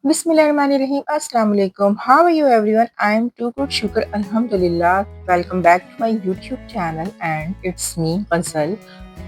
Bismillahirrahmanirrahim. Assalamu alaikum. How are you everyone? I am too good. Shukr. Alhamdulillah. Welcome back to my YouTube channel and it's me ग़ज़ल।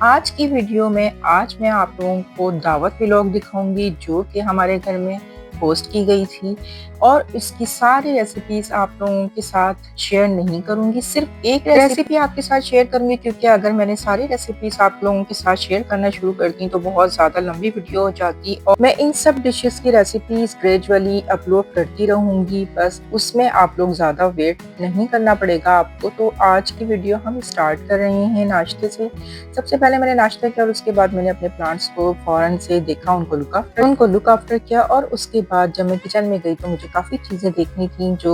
आज की video में आज मैं आप लोगों को दावत व्लॉग दिखाऊंगी जो कि हमारे घर में पोस्ट की गई थी और इसकी सारी रेसिपीज आप लोगों के साथ शेयर नहीं करूंगी, सिर्फ एक रेसिपी आपके साथ शेयर करूंगी क्योंकि अगर मैंने सारी रेसिपीज आप लोगों के साथ शेयर करना शुरू कर दी तो बहुत ज़्यादा लंबी वीडियो हो जाती और मैं इन सब डिशेस की रेसिपीज ग्रेजुअली अपलोड करती रहूंगी, बस उसमें आप लोग ज़्यादा वेट नहीं करना पड़ेगा आपको। तो आज की वीडियो हम स्टार्ट कर रहे हैं नाश्ते से। सबसे पहले मैंने नाश्ता किया और उसके बाद मैंने अपने प्लांट्स को फौरन से देखा, उनको लुक आफ्टर किया और उसके बाद जब मैं किचन में गई तो मुझे काफ़ी चीज़ें देखनी थी जो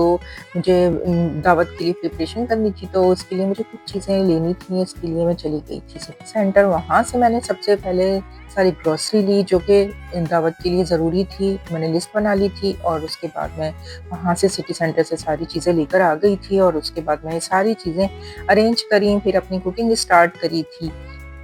मुझे दावत के लिए प्रिपरेशन करनी थी, तो उसके लिए मुझे कुछ चीज़ें लेनी थी। इसके लिए मैं चली गई थी सिटी सेंटर। वहाँ से मैंने सबसे पहले सारी ग्रोसरी ली जो कि दावत के लिए ज़रूरी थी, मैंने लिस्ट बना ली थी और उसके बाद मैं वहाँ से सिटी सेंटर से सारी चीज़ें लेकर आ गई थी और उसके बाद मैंने सारी चीज़ें अरेंज करी, फिर अपनी कुकिंग स्टार्ट करी थी।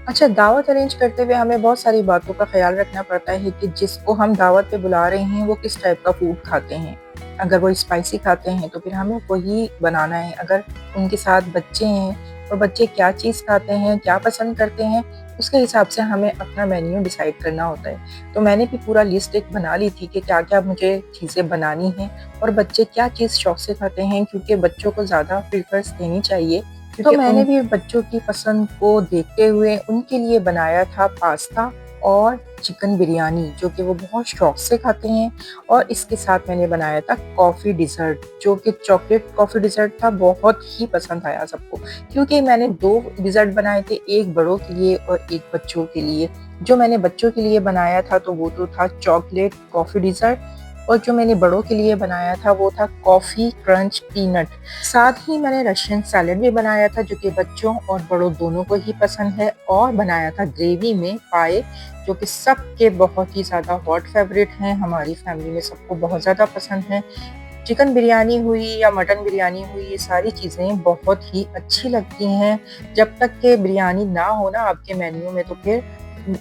अच्छा, दावत अरेंज करते हुए हमें बहुत सारी बातों का ख्याल रखना पड़ता है कि जिसको हम दावत पे बुला रहे हैं वो किस टाइप का फूड खाते हैं। अगर वो स्पाइसी खाते हैं तो फिर हमें वही बनाना है। अगर उनके साथ बच्चे हैं और बच्चे क्या चीज़ खाते हैं, क्या पसंद करते हैं, उसके हिसाब से हमें अपना मेन्यू डिसाइड करना होता है। तो मैंने भी पूरा लिस्ट एक बना ली थी कि क्या क्या मुझे चीज़ें बनानी हैं और बच्चे क्या चीज़ शौक से खाते हैं, क्योंकि बच्चों को ज़्यादा प्रेफरेंस देनी चाहिए। तो मैंने भी बच्चों की पसंद को देखते हुए उनके लिए बनाया था पास्ता और चिकन बिरयानी जो कि वो बहुत शौक से खाते हैं। और इसके साथ मैंने बनाया था कॉफ़ी डिज़र्ट जो कि चॉकलेट कॉफ़ी डिज़र्ट था, बहुत ही पसंद आया सबको क्योंकि मैंने 2 डिज़र्ट बनाए थे, एक बड़ों के लिए और एक बच्चों के लिए। जो मैंने बच्चों के लिए बनाया था तो वो तो था चॉकलेट कॉफ़ी डिज़र्ट और जो मैंने बड़ों के लिए बनाया था वो था कॉफ़ी क्रंच पीनट। साथ ही मैंने रशियन सैलेड भी बनाया था जो कि बच्चों और बड़ों दोनों को ही पसंद है और बनाया था ग्रेवी में पाए जो कि सबके बहुत ही ज़्यादा हॉट फेवरेट हैं, हमारी फैमिली में सबको बहुत ज़्यादा पसंद है। चिकन बिरयानी हुई या मटन बिरयानी हुई, ये सारी चीज़ें बहुत ही अच्छी लगती हैं। जब तक के बिरयानी ना हो ना आपके मेन्यू में तो फिर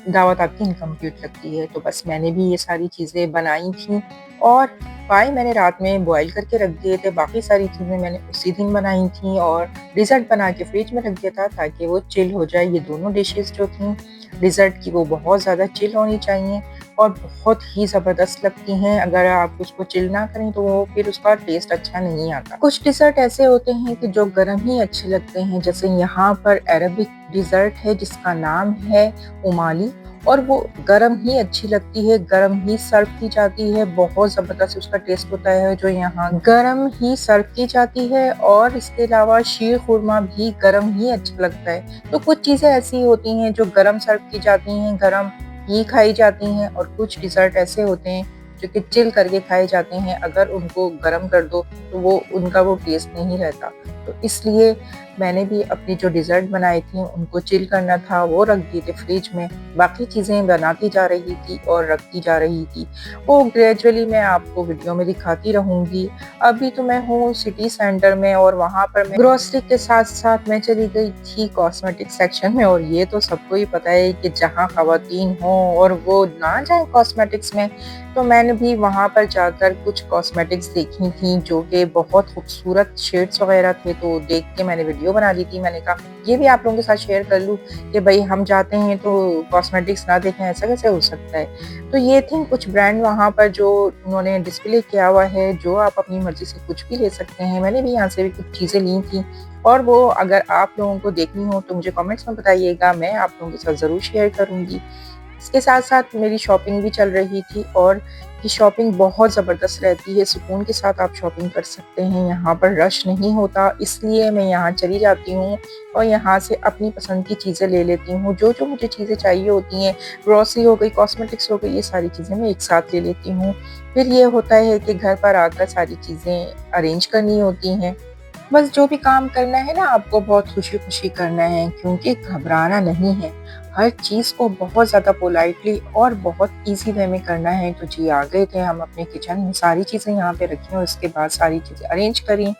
दावत आपकी इनकम्प्लीट लगती है। तो बस मैंने भी ये सारी चीज़ें बनाई थी और पाए मैंने रात में बॉईल करके रख दिए थे। बाकी सारी चीज़ें मैंने उसी दिन बनाई थी और डिज़र्ट बना के फ्रिज में रख दिया था ताकि वो चिल हो जाए। ये दोनों डिशेस जो थी डिज़र्ट की वो बहुत ज़्यादा चिल होनी चाहिए और बहुत ही ज़बरदस्त लगती हैं। अगर आप उसको चिल ना करें तो वो फिर उसका टेस्ट अच्छा नहीं आता। कुछ डिज़र्ट ऐसे होते हैं कि जो गर्म ही अच्छे लगते हैं, जैसे यहाँ पर अरबिक डिज़र्ट है जिसका नाम है उमाली और वो गरम ही अच्छी लगती है, गरम ही सर्व की जाती है, बहुत ज़बरदस्त उसका टेस्ट होता है जो यहाँ गरम ही सर्व की जाती है। और इसके अलावा शीर खुरमा भी गरम ही अच्छा लगता है। तो कुछ चीज़ें ऐसी होती हैं जो गरम सर्व की जाती हैं, गरम ही खाई जाती हैं और कुछ डिज़र्ट ऐसे होते हैं जो कि चिल करके खाए जाते हैं। अगर उनको गरम कर दो तो वो उनका वो टेस्ट नहीं रहता। तो इसलिए मैंने भी अपनी जो डिज़र्ट बनाए थे उनको चिल करना था, वो रख दिए थे फ्रिज में। बाकी चीज़ें बनाती जा रही थी और रखती जा रही थी, वो ग्रेजुअली मैं आपको वीडियो में दिखाती रहूँगी। अभी तो मैं हूँ सिटी सेंटर में और वहाँ पर मैं ग्रोसरी के साथ साथ मैं चली गई थी कॉस्मेटिक सेक्शन में। और ये तो सबको ही पता है कि जहाँ ख़वातीन हों और वो ना जाएं कॉस्मेटिक्स में, तो मैंने भी वहाँ पर जाकर कुछ कॉस्मेटिक्स देखी थी जो कि बहुत खूबसूरत शेड्स वगैरह थे। तो देख के मैंने वीडियो बना ली थी। मैंने कहा ये भी आप लोगों के साथ शेयर कर लूँ कि भाई हम जाते हैं तो कॉस्मेटिक्स ना देखें, ऐसा कैसे हो सकता है। तो ये थे कुछ ब्रांड वहाँ पर जो उन्होंने डिस्प्ले किया हुआ है, जो आप अपनी मर्ज़ी से कुछ भी ले सकते हैं। मैंने भी यहाँ से भी कुछ चीज़ें ली थी और वो अगर आप लोगों को देखनी हो तो मुझे कमेंट्स में बताइएगा, मैं आप लोगों के साथ ज़रूर शेयर करूँगी। इसके साथ साथ मेरी शॉपिंग भी चल रही थी और ये शॉपिंग बहुत ज़बरदस्त रहती है, सुकून के साथ आप शॉपिंग कर सकते हैं। यहाँ पर रश नहीं होता, इसलिए मैं यहाँ चली जाती हूँ और यहाँ से अपनी पसंद की चीज़ें ले लेती हूँ। जो जो मुझे चीज़ें चाहिए होती हैं, ग्रोसरी हो गई, कॉस्मेटिक्स हो गई, ये सारी चीज़ें मैं एक साथ ले लेती हूँ। फिर ये होता है कि घर पर आकर सारी चीज़ें अरेंज करनी होती हैं। बस जो भी काम करना है ना आपको बहुत खुशी-खुशी करना है क्योंकि घबराना नहीं है। हर चीज़ को बहुत ज़्यादा पोलाइटली और बहुत ईज़ी वे में करना है। तो जी आ गए थे हम अपने किचन में, सारी चीज़ें यहाँ पे रखी और उसके बाद सारी चीज़ें अरेंज करी,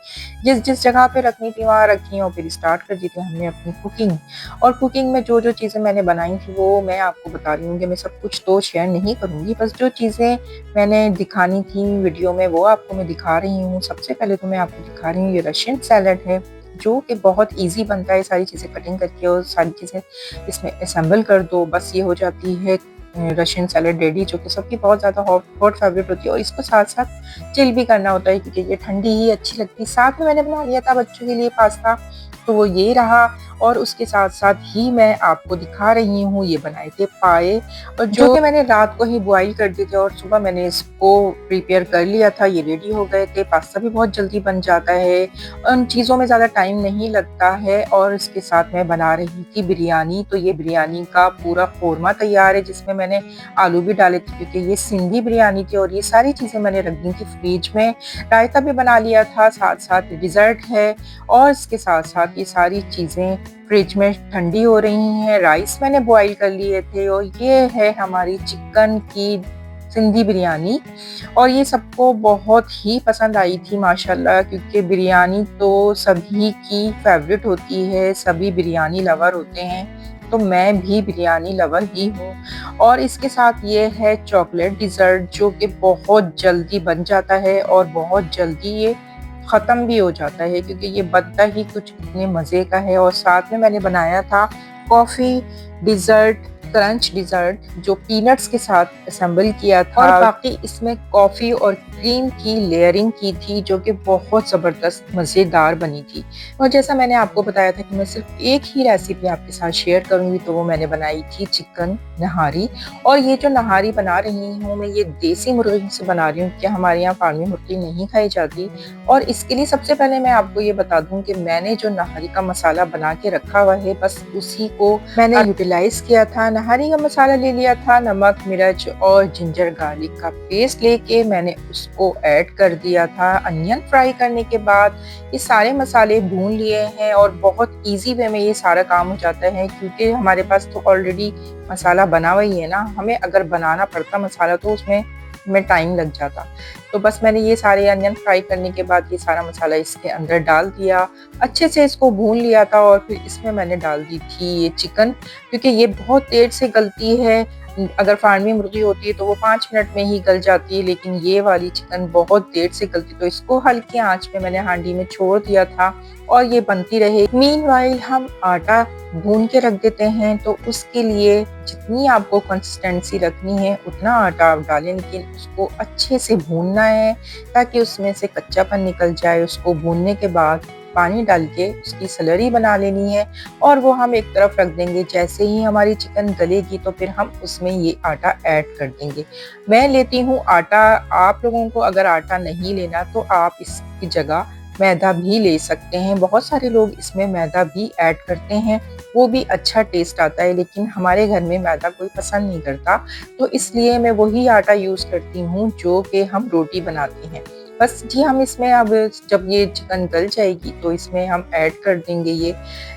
जिस जगह पे रखनी थी वहाँ रखी और फिर स्टार्ट कर दी थी हमने अपनी कुकिंग। और कुकिंग में जो चीज़ें मैंने बनाई थी वो मैं आपको बता रही हूँ कि मैं सब कुछ तो शेयर नहीं करूँगी, बस जो चीज़ें मैंने दिखानी थी वीडियो में वो आपको मैं दिखा रही हूँ। सबसे पहले तो मैं आपको दिखा रही हूँ ये रशियन सैलेड है, जो कि बहुत ईज़ी बनता है। सारी चीज़ें कटिंग करके और सारी चीज़ें इसमें असेंबल कर दो, बस ये हो जाती है रशियन सैलेड रेडी, जो कि सबकी बहुत ज़्यादा हॉट फेवरेट होती है। और इसको साथ-साथ चिल भी करना होता है क्योंकि ये ठंडी ही अच्छी लगती है। साथ में मैंने बना लिया था बच्चों के लिए पास्ता, तो वो ये रहा। और उसके साथ-साथ ही मैं आपको दिखा रही हूँ ये बनाए थे पाए, और जो कि मैंने रात को ही बॉयल कर दिए थे और सुबह मैंने इसको प्रिपेयर कर लिया था। ये रेडी हो गए थे। पास्ता भी बहुत जल्दी बन जाता है, उन चीज़ों में ज़्यादा टाइम नहीं लगता है। और इसके साथ मैं बना रही थी बिरयानी, तो ये बिरयानी का पूरा क़ोरमा तैयार है जिसमें मैंने आलू भी डाले थे क्योंकि ये सिंधी बिरयानी थी। और ये सारी चीज़ें मैंने रख दी थी फ्रिज में। रायता भी बना लिया था, साथ-साथ डिज़र्ट है और इसके साथ-साथ ये सारी चीज़ें फ्रिज में ठंडी हो रही हैं। राइस मैंने बॉयल कर लिए थे और ये है हमारी चिकन की सिंधी बिरयानी। और ये सबको बहुत ही पसंद आई थी माशाल्लाह, क्योंकि बिरयानी तो सभी की फेवरेट होती है, सभी बिरयानी लवर होते हैं, तो मैं भी बिरयानी लवर ही हूँ। और इसके साथ ये है चॉकलेट डिज़र्ट, जो कि बहुत जल्दी बन जाता है और बहुत जल्दी ये ख़त्म भी हो जाता है क्योंकि ये बनता ही कुछ इतने मज़े का है। और साथ में मैंने बनाया था कॉफ़ी डिज़र्ट, क्रंच डिज़र्ट, जो पीनट्स के साथ असेंबल किया था। और बाकी इसमें कॉफ़ी और क्रीम की लेयरिंग की थी, जो कि बहुत ज़बरदस्त मज़ेदार बनी थी। और जैसा मैंने आपको बताया था कि मैं सिर्फ एक ही रेसिपी आपके साथ शेयर करूँगी, तो वो मैंने बनाई थी चिकन नहारी। और ये जो नहारी बना रही हूँ मैं, ये देसी मुर्गी से बना रही हूँ क्योंकि हमारे यहाँ फार्मी मुर्गी नहीं खाई जाती। और इसके लिए सबसे पहले मैं आपको ये बता दूँ कि मैंने जो नहारी का मसाला बना के रखा हुआ है, बस उसी को मैंने यूटिलाइज़ किया था। नहारी का मसाला ले लिया था, नमक, मिर्च और जिंजर गार्लिक का पेस्ट लेके मैंने उसको ऐड कर दिया था। अनियन फ्राई करने के बाद ये सारे मसाले भून लिए हैं और बहुत ईज़ी वे में ये सारा काम हो जाता है क्योंकि हमारे पास तो ऑलरेडी मसाला बना हुआ ही है ना। हमें अगर बनाना पड़ता मसाला तो उसमें हमें टाइम लग जाता। तो बस मैंने ये सारे अनियन फ्राई करने के बाद ये सारा मसाला इसके अंदर डाल दिया, अच्छे से इसको भून लिया था। और फिर इसमें मैंने डाल दी थी ये चिकन, क्योंकि ये बहुत देर से गलती है। अगर फार्मी मुर्गी होती है तो वो 5 मिनट में ही गल जाती है, लेकिन ये वाली चिकन बहुत देर से गलती, तो इसको हल्की आंच पे मैंने हांडी में छोड़ दिया था और ये बनती रहे। मीनवाइल हम आटा भून के रख देते हैं, तो उसके लिए जितनी आपको कंसिस्टेंसी रखनी है उतना आटा आप डालें, लेकिन उसको अच्छे से भूनना है ताकि उसमें से कच्चापन निकल जाए। उसको भूनने के बाद पानी डाल के उसकी स्लरी बना लेनी है और वो हम एक तरफ रख देंगे। जैसे ही हमारी चिकन गलेगी तो फिर हम उसमें ये आटा ऐड कर देंगे। मैं लेती हूँ आटा, आप लोगों को अगर आटा नहीं लेना तो आप इसकी जगह मैदा भी ले सकते हैं। बहुत सारे लोग इसमें मैदा भी ऐड करते हैं, वो भी अच्छा टेस्ट आता है, लेकिन हमारे घर में मैदा कोई पसंद नहीं करता, तो इसलिए मैं वही आटा यूज़ करती हूँ जो कि हम रोटी बनाते हैं। बस जी हम इसमें अब जब ये चिकन गल जाएगी तो इसमें हम ऐड कर देंगे ये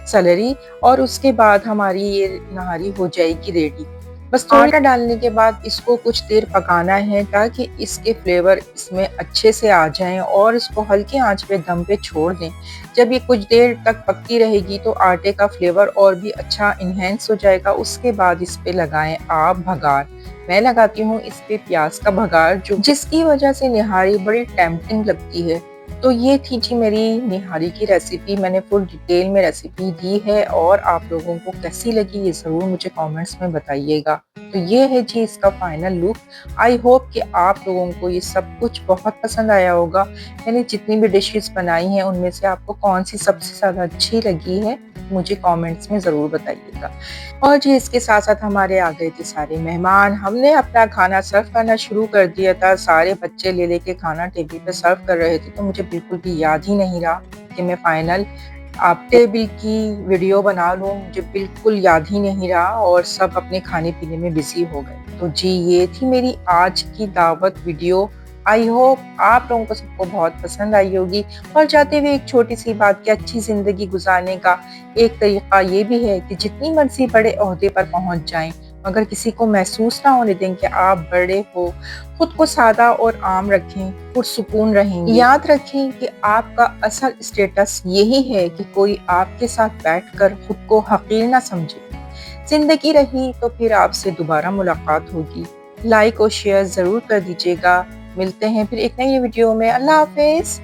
सेलेरी और उसके बाद हमारी ये नहारी हो जाएगी रेडी। बस आटा डालने के बाद इसको कुछ देर पकाना है ताकि इसके फ्लेवर इसमें अच्छे से आ जाएं और इसको हल्की आंच पे दम पे छोड़ दें। जब ये कुछ देर तक पकती रहेगी तो आटे का फ्लेवर और भी अच्छा इन्हेंस हो जाएगा। उसके बाद इस पे लगाएं आप भगार। मैं लगाती हूँ इस पे प्याज का भगार, जो जिसकी वजह से निहारी बड़ी टेम्पटिंग लगती है। तो ये थी जी मेरी निहारी की रेसिपी, मैंने फुल डिटेल में रेसिपी दी है और आप लोगों को कैसी लगी ये ज़रूर मुझे कमेंट्स में बताइएगा। तो ये है जी इसका फाइनल लुक। आई होप कि आप लोगों को ये सब कुछ बहुत पसंद आया होगा। मैंने जितनी भी डिशेस बनाई हैं उनमें से आपको कौन सी सबसे ज़्यादा अच्छी लगी है मुझे कमेंट्स में ज़रूर बताइएगा। और जी इसके साथ साथ हमारे आ गए थे सारे मेहमान। हमने अपना खाना सर्व करना शुरू कर दिया था। सारे बच्चे ले लेके खाना टेबल पे सर्व कर रहे थे, तो मुझे बिल्कुल भी याद ही नहीं रहा कि मैं फाइनल आप टेबल की वीडियो बना लूँ। मुझे बिल्कुल याद ही नहीं रहा और सब अपने खाने पीने में बिजी हो गए। तो जी ये थी मेरी आज की दावत वीडियो। आई होप आप लोगों को सबको बहुत पसंद आई होगी। और जाते हुए एक छोटी सी बात कि अच्छी ज़िंदगी गुजारने का एक तरीक़ा ये भी है कि जितनी मर्ज़ी बड़े ओहदे पर पहुँच जाएँ, मगर किसी को महसूस ना होने दें कि आप बड़े हो। खुद को सादा और आम रखें, पुरसुकून रहेंगे। याद रखें कि आपका असल स्टेटस यही है कि कोई आपके साथ बैठकर खुद को हक़ीर ना समझे। ज़िंदगी रही तो फिर आपसे दोबारा मुलाकात होगी। लाइक और शेयर ज़रूर कर दीजिएगा। मिलते हैं फिर एक नई वीडियो में। अल्लाह हाफ़िज़।